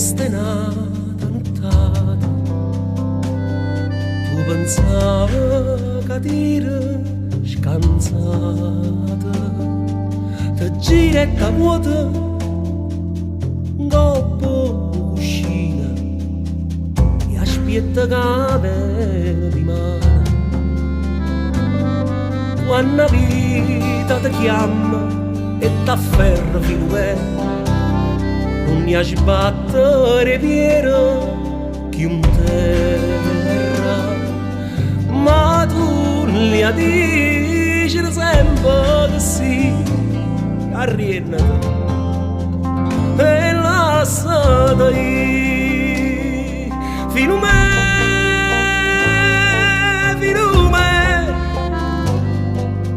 questa è nata nottata, tu pensavi che dire scansata, ti gira e ti vuota dopo uscita e aspetta che viene di mano. Quando la vita ti chiama e t'afferra fino a non ne sbattere pieno che un terra, ma tu le dici sempre che sì, arriennata e lasciata lì fino a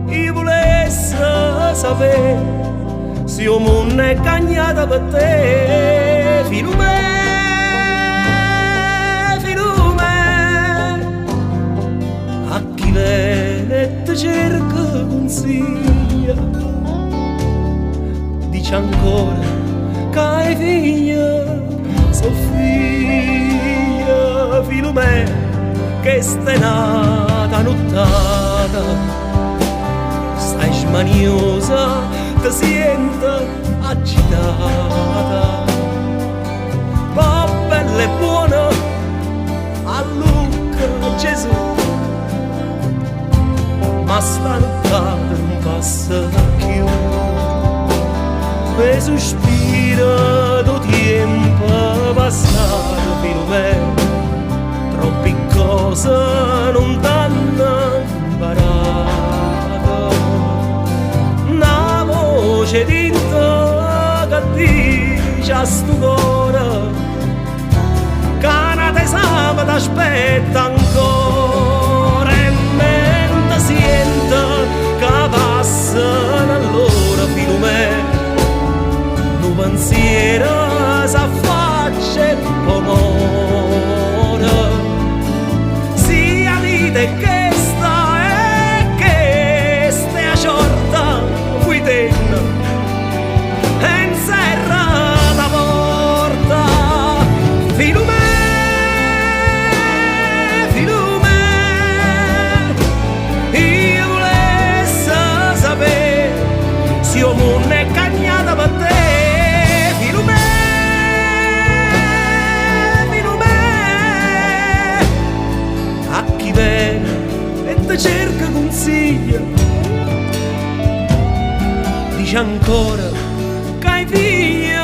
me, io volessi sapere se il mondo è cagnata per te, fino a me, a chi viene e ti cerca consiglia, dice ancora che hai figlia, Sofia, fino a me, che stai nata nottata, stai smaniosa, ti sento agitata, ma bella e buona a Luca Gesù, ma sta nottata non passa più, e sospira do tempo passato fino a me, troppe cose non t'hanno imparato. C'è dentro che dice a sto cuore che una tesama t'aspetta ancora e mentre sento che passano allora fino a me un pensiero s'affaccia e poi muore, sia vita e che cerca consiglia, dice ancora che hai figlia,